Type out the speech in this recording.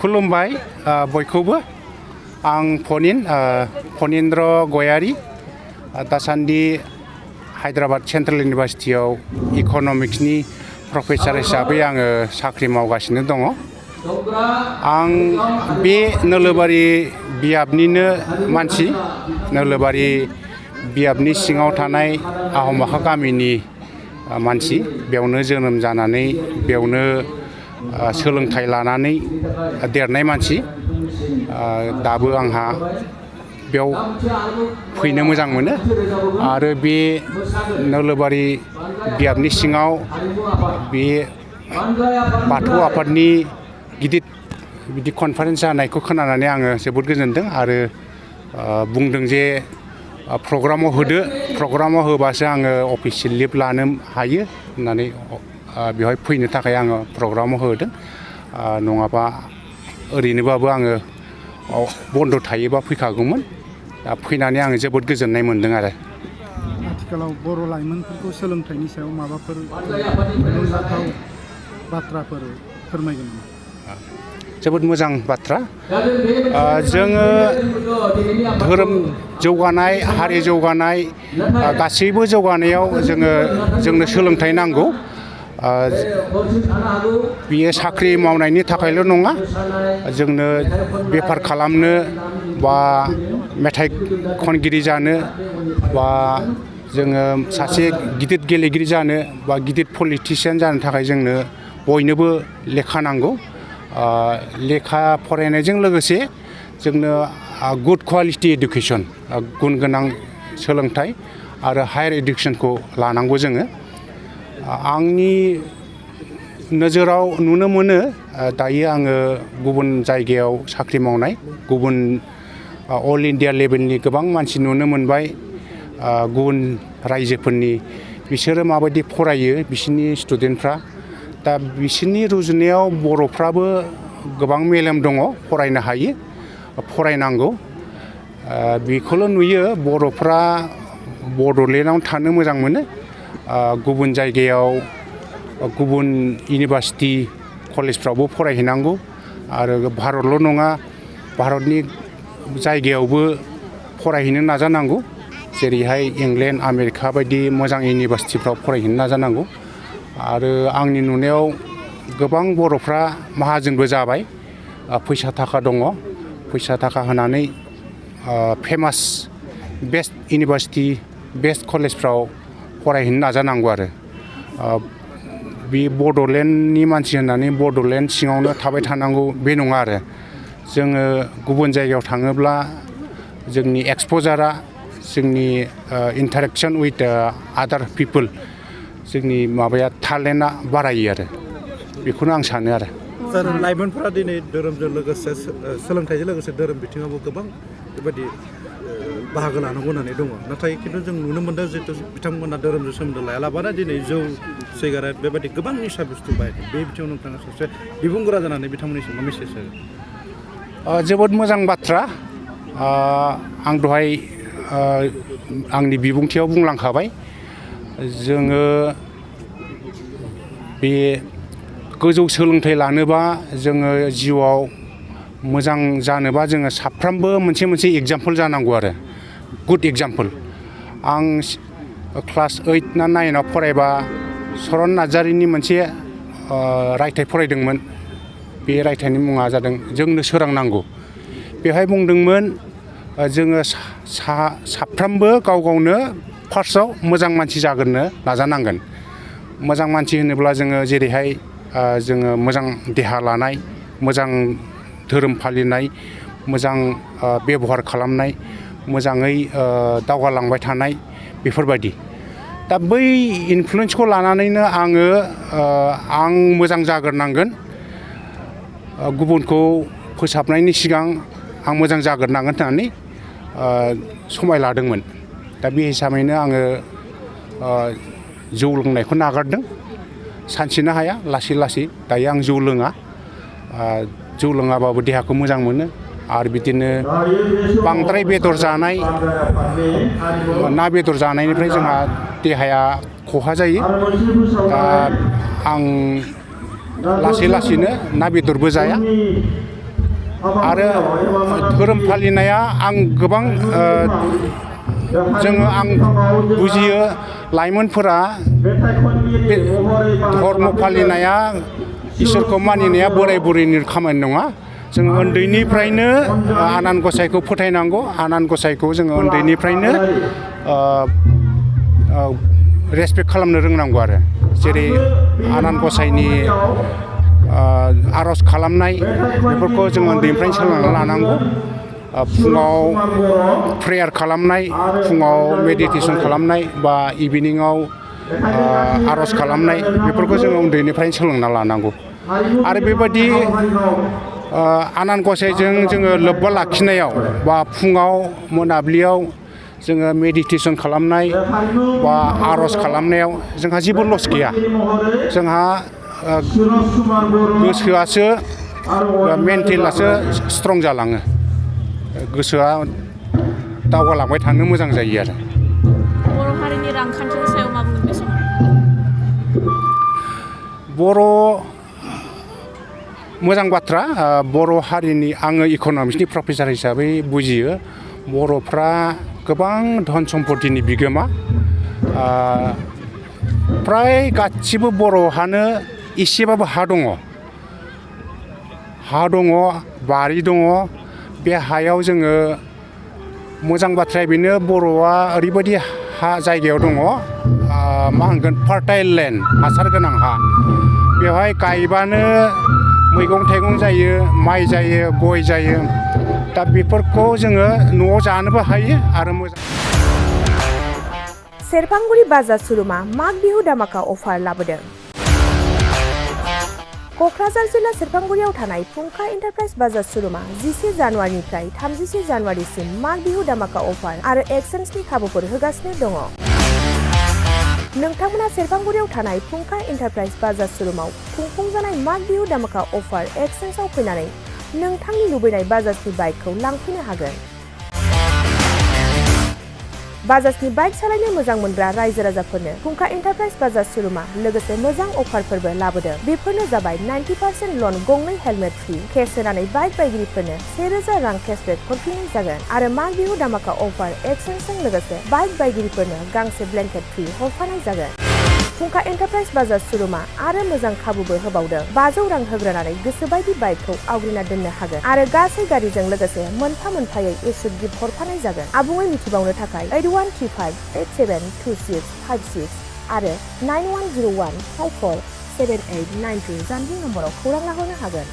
खुलुमबाय बयखौबो आं फनिन्द्र गयारी दासान्दि हायद्राबाद सेन्ट्रेल इउनिभारसिटियाव इक'नमिक्सनि प्रफेसार हिसाबै आङो साख्रि मावगासिनो दङ। आं बे नोलोबारि बियाबनिनो मानसि नोलोबारि बियाबनि सिङाव थानाय आहमाखा गामिनि मानसि बेयावनो जोनोम जानानै बेयावनो सोलोंथाइ लानानै देरनाय मानसि दाबो आंहा बेयाव फैनो मोजां मोनो आरो बे नोलोबारि बियाबनि सिङाव बे बाथौ आफादनि गिदिर बिदि कनफारेन्स जानायखौ खोनानानै आङो जोबोद गोजोनदों आरो बुंदों जे प्रग्रामाव होबासो आङो अफिसियेल लिभ लानो हायो होननानै बेवहाय फैनो थाखाय आङो प्रग्रामाव होदों नङाबा ओरैनोबाबो आङो बन्द थायोबा फैखागौमोन दा फैनानै आङो जोबोद गोजोननाय मोनदों आरो आथिखालाव बर' लाइमोनफोरखौ सोलोंथाइनि सायाव माबाफोर थुलुंगाथाव बाथ्राफोर फोरमायगोन नामा? जोबोद मोजां बाथ्रा जोङो धोरोम जौगानाय हारि जौगानाय गासैबो जौगानायाव जोंनो सोलोंथाइ नांगौ बियो साख्रि मावनायनि थाखायल' नङा जोंनो बेफार खालामनो बा मेथाइ खनगिरि जानो बा जोङो सासे गिदिर गेलेगिरि जानो बा गिदिर पलिटिसियान जानो थाखाय जोंनो बयनोबो लेखा नांगौ लेखा फरायनायजों लोगोसे जोंनो गुड क्वालिटि इडुकेसन गुन गोनां सोलोंथाइ आरो हायार इडुकेसनखौ लानांगौ जोङो आंनि नोजोराव नुनो मोनो दायो आङो गुबुन जायगायाव साख्रि मावनाय गुबुन अल इन्डिया लेभेलनि गोबां मानसि नुनो मोनबाय गुबुन रायजोफोरनि बिसोरो माबायदि फरायो बिसोरनि स्टुडेन्टफ्रा दा बिसोरनि रुजुनायाव बर'फ्राबो गोबां मेलेम दङ फरायनो हायो फरायनांगौ बेखौल' नुयो बर'फ्रा बड'लेण्डआव थानो मोजां मोनो गुबुन जायगायाव गुबुन इउनिभारसिटि कलेजफ्रावबो फरायहैनांगौ आरो भारतल' नङा भारतनि जायगायावबो फरायहैनो नाजानांगौ जेरैहाय इंलेण्ड आमेरिका बायदि मोजां इउनिभारसिटिफ्राव फरायहैनो नाजानांगौ आरो आंनि नुनायाव गोबां बर'फ्रा माहाजोनबो जाबाय फैसा थाखा दङ फैसा थाखा होनानै फेमास बेस्ट इउनिभारसिटि बेस्ट कलेजफ्राव फरायहैनो नाजानांगौ आरो बे बड'लेण्डनि मानसि होननानै बड'लेण्ड सिङावनो थाबाय थानांगौ बे नङा आरो जोङो गुबुन जायगायाव थाङोब्ला जोंनि एक्सप'जारा जोंनि इन्टारेक्सन उइथ आदार पिपोल जोंनि माबाया टेलेन्टआ बारायो आरो बेखौनो आं सानो आरो लाइमोनफोरा दिनै धोरोमजों लोगोसे सोलोंथाइजों लोगोसे धोरोम बिथिङावबो गोबां बेबायदि बाहागो लानांगौ होननानै दङ नाथाय खिन्थु जों नुनो मोन्दों जिहेतु बिथांमोना धोरोमजों सोमोन्दो लायालाबानो दिनै जौ सिगारेट बेबायदि गोबां निसा बुस्थु बाहायदों बे बिथिङाव नोंथाङा सासे बिबुंगोरा जानानै बिथांमोननिसिम मा मेसेज होगोन? जोबोद मोजां बाथ्रा आं दहाय आंनि बिबुंथियाव बुंलांखाबाय जोङो बे गोजौ सोलोंथाइ लानोबा जोङो जिउआव मोजां जानोबा जोङो साफ्रोमबो मोनसे एग्जाम्पल जानांगौ आरो गुड एग्जाम्पल आं क्लास 8 ना 9 फरायबा चरन नार्जारिनि मोनसे रायथाइ फरायदोंमोन बे रायथाइनि मुङा जादों जोंनो सोरांनांगौ बेवहाय बुंदोंमोन जोङो साफ्रोमबो गाव गावनो फार्स्टआव मोजां मानसि जाग्रोनो नाजानांगोन मोजां मानसि होनोब्ला जोङो जेरैहाय जोङो मोजां देहा लानाय मोजां धोरोम फालिनाय मोजां बेबहार खालामनाय मोजाङै दावगालांबाय थानाय बेफोरबायदि दा बै इनफ्लुयेन्सखौ लानानैनो आं मोजां जाग्रोनांगोन गुबुनखौ फोसाबनायनि सिगां आं मोजां जाग्रोनांगोन होननानै समाय लादोंमोन दा बे हिसाबैनो आङो जौ लोंनायखौ नागारदों सानसेनो हाया लासै दायो आं जौ लोङाबाबो देहाखौ मोजां मोनो आरो बिदिनो बांद्राय बेदर जानाय ना बेदर जानायनिफ्राय जोंहा देहाया खहा जायो दा आं लासैनो ना बेदरबो जाया आरो धोरोम फालिनाया आं गोबां आं बुजियो लाइमोनफोरा बे धर्म फालिनाया इसोरखौ मानिनाया बोराय बुरैनि खामानि नङा जों उन्दैनिफ्रायनो आनान गसाइखौ फोथायनांगौ आनान गसाइखौ जोङो उन्दैनिफ्रायनो रेसपेक्ट खालामनो रोंनांगौ आरो जेरै आनान गसाइनि आर'ज खालामनाय बेफोरखौ जों उन्दैनिफ्रायनो सोलोंना लानांगौ फुङाव प्रेयार खालामनाय फुङाव मेडिटेसन खालामनाय बा इभिनिङाव आर'ज खालामनाय बेफोरखौ जोङो उन्दैनिफ्रायनो सोलोंना लानांगौ आरो बेबायदि आनान गसाइजों जोङो लोब्बा लाखिनायाव बा फुङाव मोनाबिलियाव जोङो मेडिटेसन खालामनाय बा आर'ज खालामनायाव जोंहा जेबो लस गैया जोंहा गोसोआसो मेन्टेलासो स्ट्रं जालाङो गोसोआ दावगालांबाय थानो मोजां जायो आरो बर' हारिनि रांखान्थिनि सायाव मा बुंगोन बे समाव बर' मोजां बाथ्रा बर' हारिनि आङो इक'नमिक्सनि प्रफेसार हिसाबै बुजियो बर'फ्रा गोबां धन सम्पतिनि बिगोमा फ्राय गासिबो बर'हानो एसेबाबो हा दङ बारि दङ बे हायाव जोङो मोजां बाथ्राया बेनो बर'आ ओरैबायदि हा जायगायाव दङ मा होनगोन फार्टाइल लेन्ड हासार गोनां हा बेवहाय गायबानो मैगं थाइगं जायो माइ जायो गय जायो दा बेफोरखौ जोङो न'आव जानोबो हायो आरो मोजां सेरफांगुरि बाजार सुरुमा माग बिहु दामाका अफार लाबोदों क'क्राझार जिल्ला सेरफांगुरियाव थानाय फुंखा एन्टारप्राइज बाजार सुरुमा 11 जानुवारिनिफ्राय 31 जानुवारिसिम माग बिहु दामाका अफार आरो एक्सचेन्जनि खाबुफोर होगासिनो दङ नोंथांमोना सेरफांगुरियाव थानाय फुंखा एन्टारप्राइज बाजार सुरुमाव खुंफुंजानाय माग बिहु दामाका अफार एक्सचेन्जआव फैनानै नोंथांनि लुबैनाय बाजाजनि बाइकखौ लांफैनो हागोन बाजाजनि बाइक सालायनो मोजां मोनग्रा रायजो राजाफोरनो फुंखा एन्टारप्राइज बाजार सुरुमा लोगोसे मोजां अफारफोरबो लाबोदों बेफोरनो जाबाय 90% लन गंनै हेलमेट फ्रि केस होनानै बाइक बायगिरिफोरनो 1000 रां केसबेक हरफिननाय जागोन आरो माग बिहु दामाका अफार एक्सचेन्जजों लोगोसे बाइक बायगिरिफोरनो गांसे ब्लेंकेट फ्रि हरफानाय जागोन फुंखा एन्टारप्राइज बाजार सुरुमा आरो मोजां खाबुबो होबावदों 500 रां होग्रोनानै गोसोबायदि बाइकखौ आवग्रिना दोननो हागोन आरो गासै गारिजों लोगोसे मोनफा मोनफायै इस्युट गिफ्ट हरफानाय जागोन आबुङै मिथिबावनो थाखाय 8135872656 आरो 9101547892 जानबुं नम्बराव खौरां लाहरनो हागोन